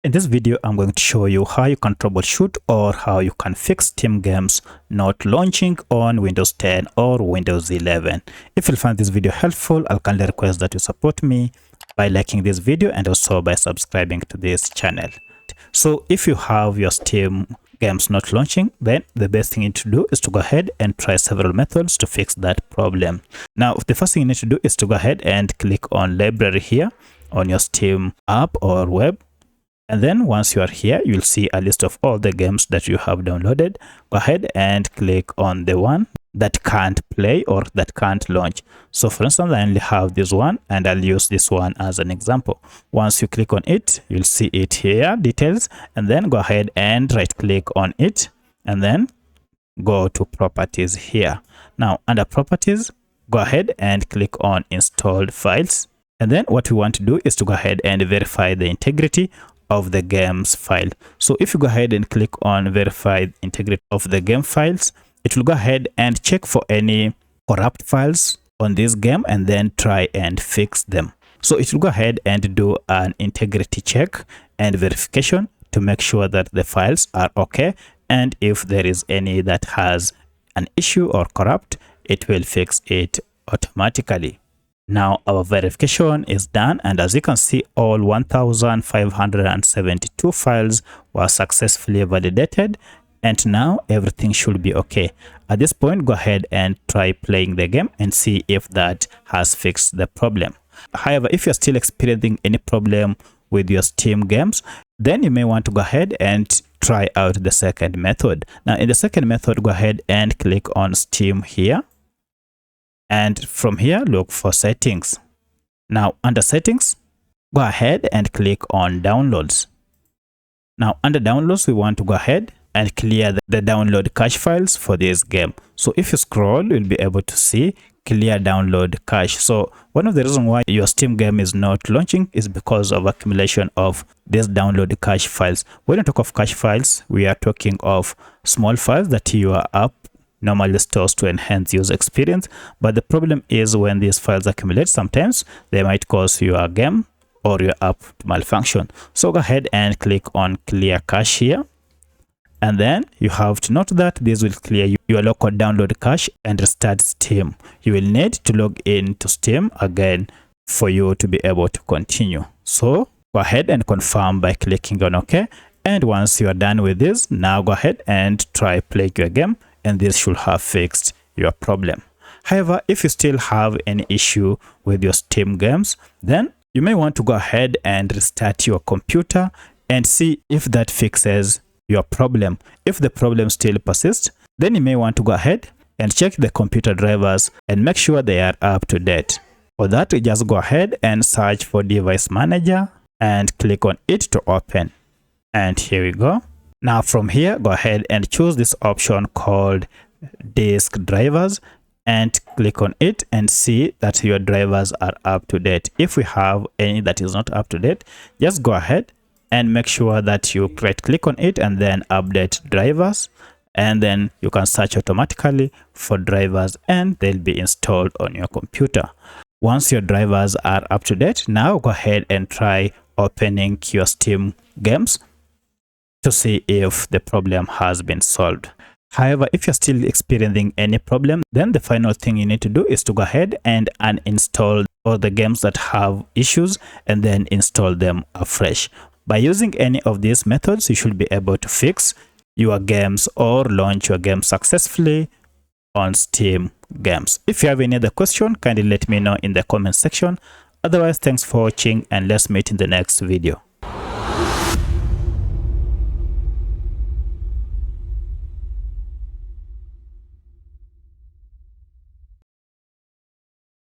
In this video, I'm going to show you how you can troubleshoot or how you can fix Steam games not launching on Windows 10 or Windows 11. If you find this video helpful, I'll kindly request that you support me by liking this video and also by subscribing to this channel. So if you have your Steam games not launching, then the best thing you need to do is to go ahead and try several methods to fix that problem. Now, the first thing you need to do is to go ahead and click on library here on your Steam app or web. And then once you are here, you'll see a list of all the games that you have downloaded. Go ahead and click on the one that can't play or that can't launch. So for instance, I only have this one and I'll use this one as an example. Once you click on it, you'll see it here, details, and then go ahead and right click on it and then go to properties here. Now under properties, go ahead and click on installed files. And then what we want to do is to go ahead and verify the integrity of the game's file. So if you go ahead and click on verify integrity of the game files, it will go ahead and check for any corrupt files on this game and then try and fix them. So it will go ahead and do an integrity check and verification to make sure that the files are okay, and if there is any that has an issue or corrupt, it will fix it automatically. Now our verification is done, and as you can see, all 1572 files were successfully validated, and now everything should be okay. At this point, go ahead and try playing the game and see if that has fixed the problem. However, if you're still experiencing any problem with your Steam games, then you may want to go ahead and try out the second method. Now in the second method, go ahead and click on Steam here. And from here, look for settings. Now under settings, go ahead and click on downloads. Now under downloads, we want to go ahead and clear the download cache files for this game. So if you scroll, you'll be able to see clear download cache. So one of the reasons why your Steam game is not launching is because of accumulation of these download cache files. When we talk of cache files, we are talking of small files that your app normally stores to enhance user experience, but the problem is when these files accumulate, sometimes they might cause your game or your app to malfunction. So go ahead and click on clear cache here, and then you have to note that this will clear your local download cache and restart Steam. You will need to log in to Steam again for you to be able to continue. So go ahead and confirm by clicking on OK, and once you are done with this, now go ahead and try playing your game, and this should have fixed your problem. However, if you still have any issue with your Steam games, then you may want to go ahead and restart your computer and see if that fixes your problem. If the problem still persists, then you may want to go ahead and check the computer drivers and make sure they are up to date. For that, you just go ahead and search for Device Manager and click on it to open. And here we go. Now from here, go ahead and choose this option called disk drivers and click on it and see that your drivers are up to date. If we have any that is not up to date, just go ahead and make sure that you right click on it and then update drivers, and then you can search automatically for drivers and they'll be installed on your computer. Once your drivers are up to date, now go ahead and try opening your Steam games to see if the problem has been solved. However, if you're still experiencing any problem, then the final thing you need to do is to go ahead and uninstall all the games that have issues and then install them afresh. By using any of these methods, you should be able to fix your games or launch your game successfully on Steam games. If you have any other question, kindly let me know in the comment section. Otherwise, thanks for watching and let's meet in the next video.